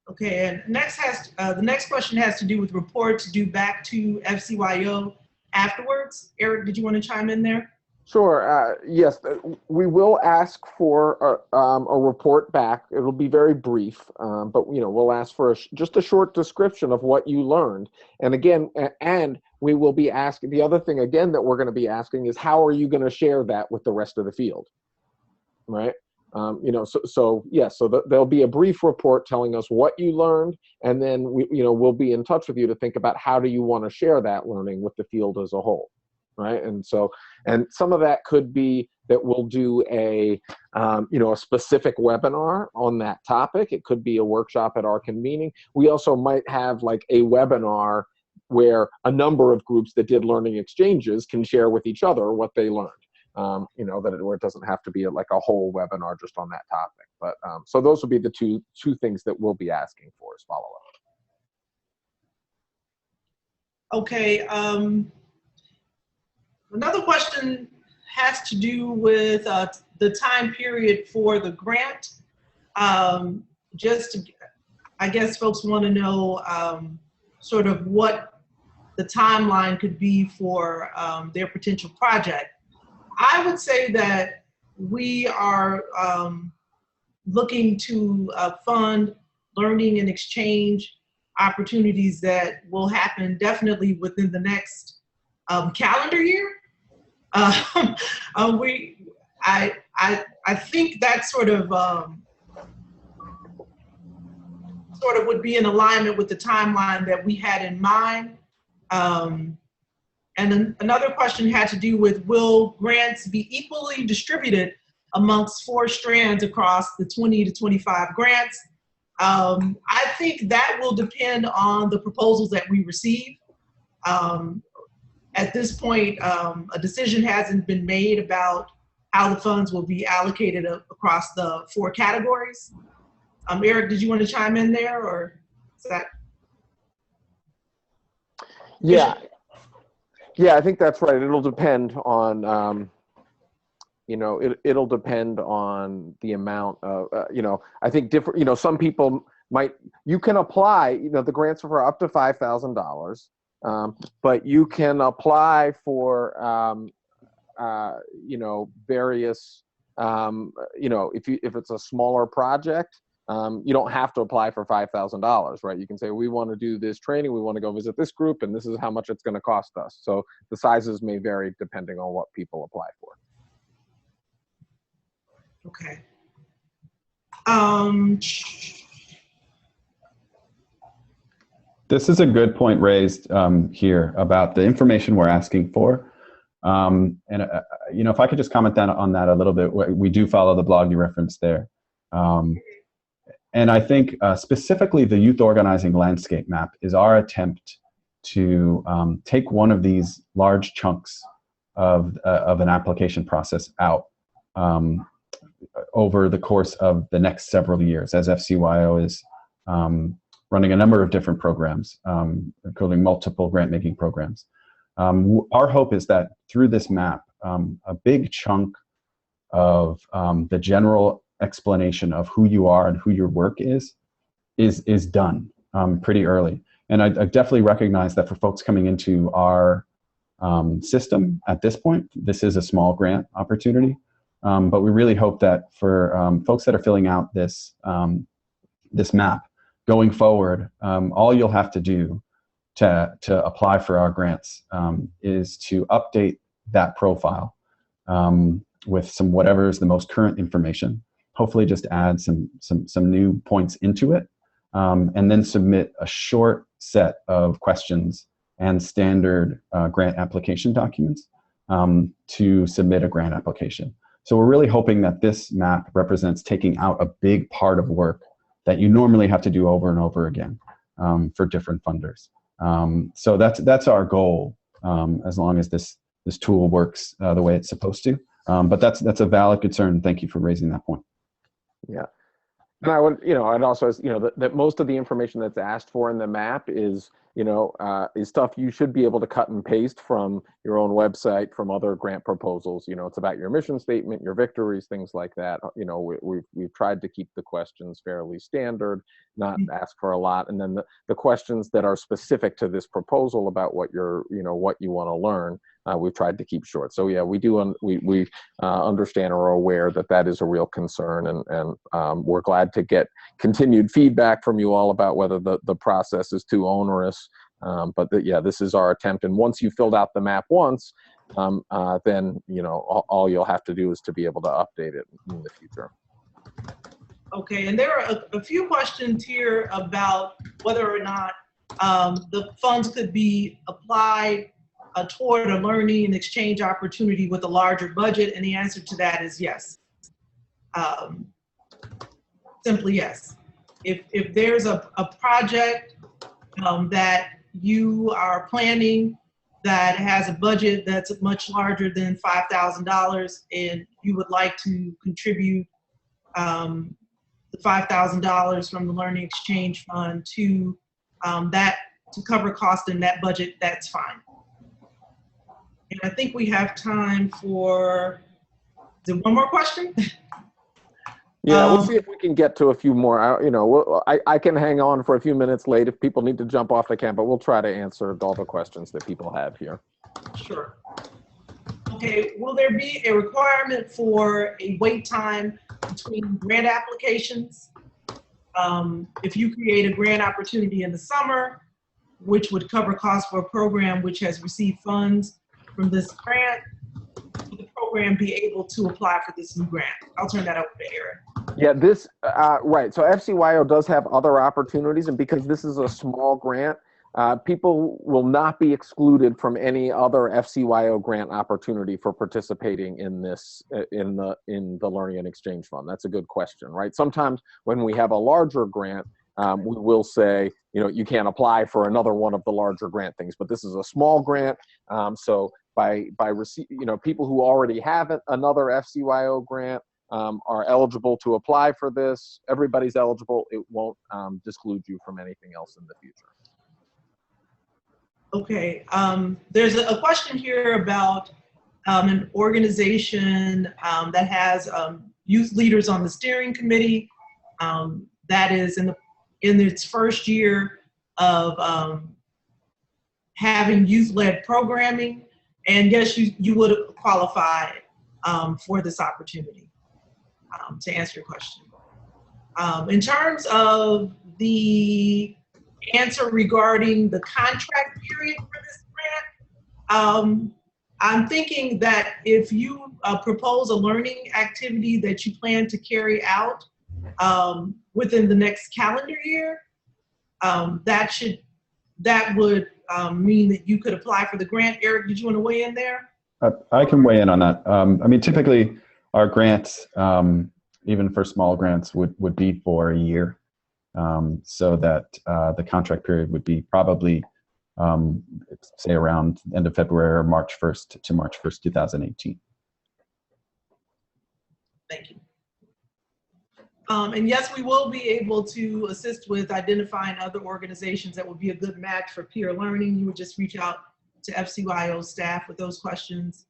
Okay, and the next question has to do with reports due back to FCYO afterwards. Eric, did you want to chime in there? Sure. Yes, we will ask for a report back. It'll be very brief, but we'll ask for just a short description of what you learned. And again, we will be asking, the other thing again that we're going to be asking is, how are you going to share that with the rest of the field, right? So there'll be a brief report telling us what you learned, and then we'll be in touch with you to think about how do you want to share that learning with the field as a whole, right? And some of that could be that we'll do a specific webinar on that topic. It could be a workshop at our convening. We also might have like a webinar where a number of groups that did learning exchanges can share with each other what they learned. Where it doesn't have to be like a whole webinar just on that topic. But so those would be the two things that we'll be asking for as follow-up. Okay. Another question has to do with the time period for the grant. I guess folks want to know sort of what the timeline could be for their potential project. I would say that we are looking to fund learning and exchange opportunities that will happen definitely within the next calendar year. I think that sort of would be in alignment with the timeline that we had in mind. And then another question had to do with, will grants be equally distributed amongst 4 strands across the 20 to 25 grants? I think that will depend on the proposals that we receive. At this point, a decision hasn't been made about how the funds will be allocated across the 4 categories. Eric, did you want to chime in there, or is that? Yeah, yeah, I think that's right. It'll depend on, you know, it'll depend on the amount of, you know, I think different, you know, some people might, you can apply, you know, the grants are for up to $5,000, but you can apply for, you know, various, you know, if it's a smaller project, you don't have to apply for $5,000, right? You can say, we want to do this training, we want to go visit this group, and this is how much it's going to cost us. So the sizes may vary depending on what people apply for. Okay. This is a good point raised here about the information we're asking for. You know, if I could just comment on that a little bit, we do follow the blog you referenced there. And I think specifically the youth organizing landscape map is our attempt to take one of these large chunks of an application process out over the course of the next several years, as FCYO is running a number of different programs, including multiple grant-making programs. Our hope is that through this map, a big chunk of the general explanation of who you are and who your work is done pretty early. And I definitely recognize that for folks coming into our system at this point, this is a small grant opportunity. But we really hope that for folks that are filling out this, this map going forward, all you'll have to do to apply for our grants is to update that profile with some whatever is the most current information. Hopefully just add some new points into it, and then submit a short set of questions and standard grant application documents to submit a grant application. So we're really hoping that this map represents taking out a big part of work that you normally have to do over and over again for different funders. So that's our goal, as long as this tool works the way it's supposed to. But that's a valid concern. Thank you for raising that point. Yeah. And I would, you know, I'd also, you know, that most of the information that's asked for in the map is, you know, is stuff you should be able to cut and paste from your own website, from other grant proposals. You know, it's about your mission statement, your victories, things like that. You know, we've tried to keep the questions fairly standard, not ask for a lot. And then the questions that are specific to this proposal about what you're, you know, what you want to learn, we've tried to keep short. So yeah, we understand or are aware that that is a real concern, and we're glad to get continued feedback from you all about whether the process is too onerous. But yeah, this is our attempt. And once you filled out the map once, then, you know, all you'll have to do is to be able to update it in the future. Okay, and there are a few questions here about whether or not the funds could be applied toward a learning and exchange opportunity with a larger budget, and the answer to that is yes. Simply yes. If there's a project that you are planning that has a budget that's much larger than $5,000, and you would like to contribute the $5,000 from the Learning Exchange Fund to that to cover cost in that budget, that's fine. And I think we have time for, is it one more question? Yeah, we'll see if we can get to a few more. You know, I can hang on for a few minutes late if people need to jump off the camp, but we'll try to answer all the questions that people have here. Sure. Okay, will there be a requirement for a wait time between grant applications? If you create a grant opportunity in the summer, which would cover costs for a program which has received funds from this grant, will the program be able to apply for this new grant? I'll turn that over to Eric. Yeah, this, right. So FCYO does have other opportunities, and because this is a small grant, people will not be excluded from any other FCYO grant opportunity for participating in this in the Learning and Exchange Fund? That's a good question, right? Sometimes when we have a larger grant, we will say, you can't apply for another one of the larger grant things, but this is a small grant. So by people who already have another FCYO grant are eligible to apply for this. Everybody's eligible. It won't disclude you from anything else in the future. Okay, there's a question here about an organization that has youth leaders on the steering committee that is in its first year of having youth-led programming, and yes, you would qualify for this opportunity, to answer your question. In terms of the answer regarding the contract period for this grant, I'm thinking that if you propose a learning activity that you plan to carry out within the next calendar year, that would mean that you could apply for the grant. Eric, did you want to weigh in there? I can weigh in on that. I mean, typically our grants, even for small grants, would be for a year. So that the contract period would be probably, say, around end of February or March 1st to March 1st, 2018. Thank you. And yes, we will be able to assist with identifying other organizations that would be a good match for peer learning. You would just reach out to FCYO staff with those questions.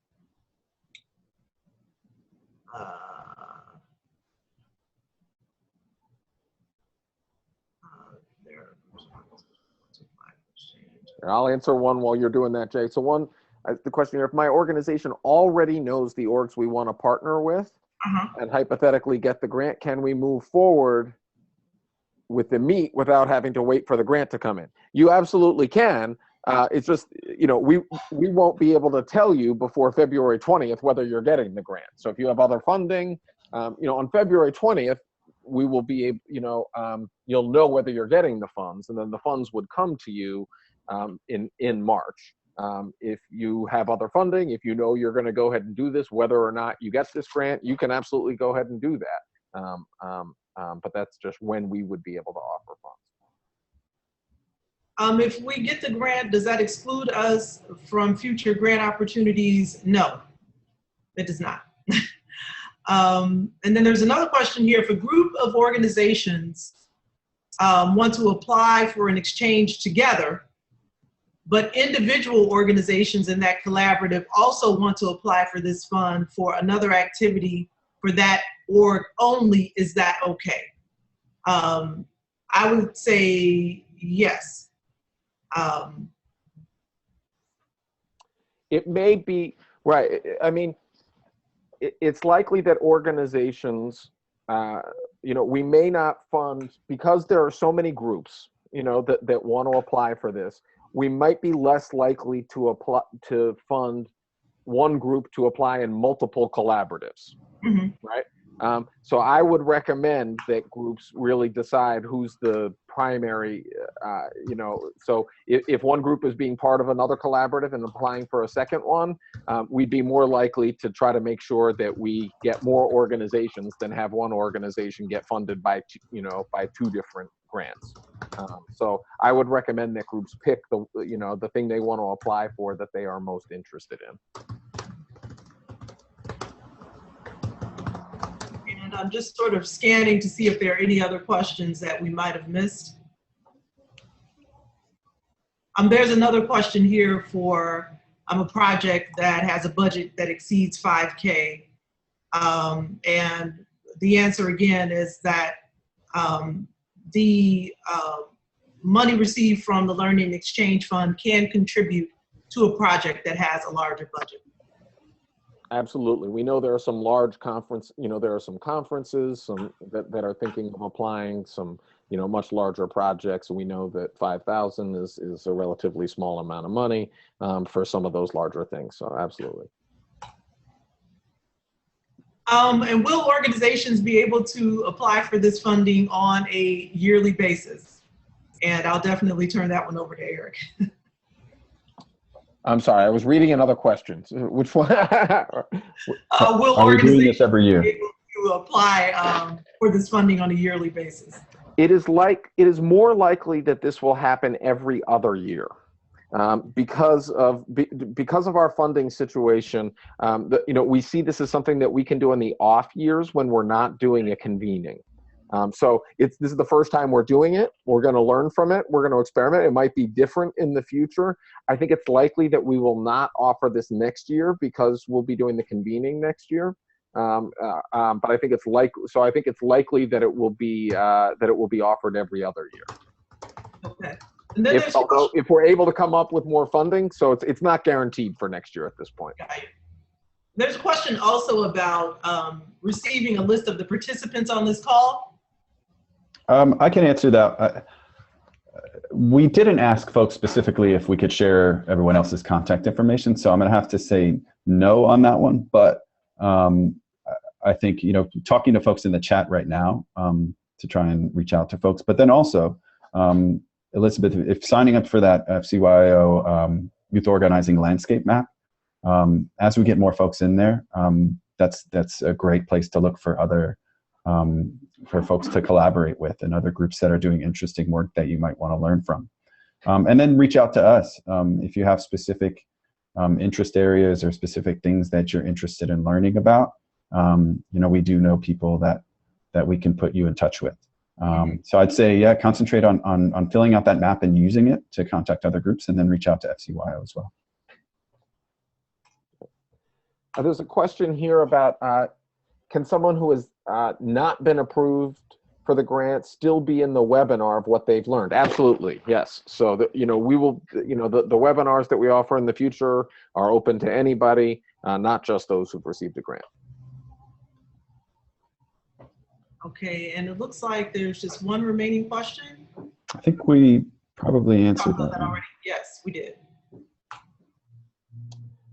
I'll answer one while you're doing that, Jay. So the question here, if my organization already knows the orgs we want to partner with and hypothetically get the grant, can we move forward with the meet without having to wait for the grant to come in? You absolutely can. It's just, we won't be able to tell you before February 20th whether you're getting the grant. So if you have other funding, on February 20th, we will be able, you'll know whether you're getting the funds, and then the funds would come to you in March. If you have other funding, if you know you're going to go ahead and do this, whether or not you get this grant, you can absolutely go ahead and do that. But that's just when we would be able to offer funds. If we get the grant, does that exclude us from future grant opportunities? No, it does not. And then there's another question here. If a group of organizations want to apply for an exchange together, but individual organizations in that collaborative also want to apply for this fund for another activity for that org only, is that okay? I would say yes. It may be, right. I mean, it's likely that organizations, we may not fund, because there are so many groups, that want to apply for this. We might be less likely to fund one group to apply in multiple collaboratives, right? So I would recommend that groups really decide who's the primary, so if one group is being part of another collaborative and applying for a second one, we'd be more likely to try to make sure that we get more organizations than have one organization get funded by two different grants. So I would recommend that groups pick the thing they want to apply for that they are most interested in. And I'm just sort of scanning to see if there are any other questions that we might have missed. There's another question here for a project that has a budget that exceeds $5K. And the answer again is that the money received from the Learning and Exchange Fund can contribute to a project that has a larger budget. Absolutely. We know there are some large there are some conferences that are thinking of applying, some, much larger projects. We know that 5,000 is a relatively small amount of money for some of those larger things. So absolutely. And will organizations be able to apply for this funding on a yearly basis? And I'll definitely turn that one over to Eric. I'm sorry, I was reading another question. Which one? Will Are we doing this organizations every year? be able to apply for this funding on a yearly basis? It is more likely that this will happen every other year. Because of our funding situation, we see this as something that we can do in the off years when we're not doing a convening. So this is the first time we're doing it. We're going to learn from it. We're going to experiment. It might be different in the future. I think it's likely that we will not offer this next year because we'll be doing the convening next year. But I think it's likely that it will be offered every other year. Okay. And then If we're able to come up with more funding, so it's not guaranteed for next year at this point. Right. There's a question also about receiving a list of the participants on this call. I can answer that. We didn't ask folks specifically if we could share everyone else's contact information, so I'm going to have to say no on that one. But I think, talking to folks in the chat right now to try and reach out to folks, but then also, Elizabeth, if signing up for that FCYO youth organizing landscape map, as we get more folks in there, that's a great place to look for other for folks to collaborate with and other groups that are doing interesting work that you might want to learn from. And then reach out to us if you have specific interest areas or specific things that you're interested in learning about. We do know people that we can put you in touch with. So I'd say, yeah, concentrate on filling out that map and using it to contact other groups, and then reach out to FCYO as well. There's a question here about can someone who has not been approved for the grant still be in the webinar of what they've learned? Absolutely, yes. So we will, the webinars that we offer in the future are open to anybody, not just those who've received a grant. Okay, and it looks like there's just one remaining question. I think we probably answered that that. already. Yes, we did.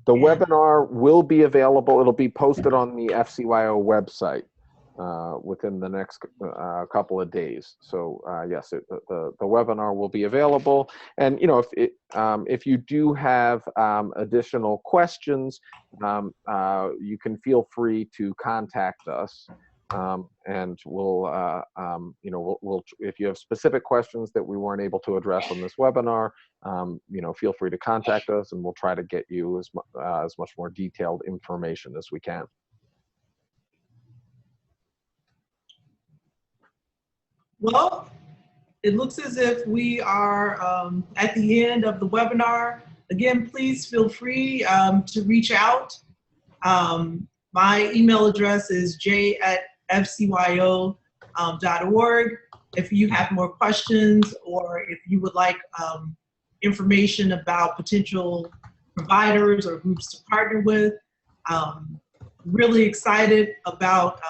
The webinar will be available. It'll be posted on the FCYO website within the next couple of days. So yes, the webinar will be available. And if you do have additional questions, you can feel free to contact us. And we'll if you have specific questions that we weren't able to address on this webinar, feel free to contact us, and we'll try to get you as much more detailed information as we can. Well, it looks as if we are at the end of the webinar. Again, please feel free to reach out. My email address is j@fcyo.org. If you have more questions, or if you would like information about potential providers or groups to partner with. Really excited about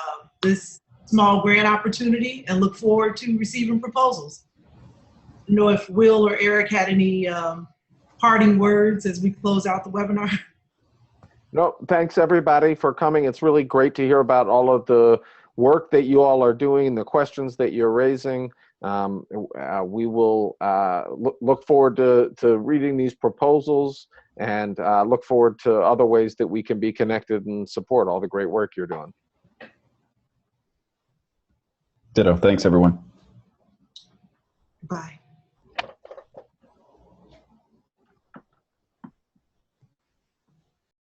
this small grant opportunity and look forward to receiving proposals. I don't know if Will or Eric had any parting words as we close out the webinar. No, thanks everybody for coming. It's really great to hear about all of the work that you all are doing, the questions that you're raising. We will look forward to reading these proposals, and look forward to other ways that we can be connected and support all the great work you're doing. Ditto. Thanks, everyone. Bye.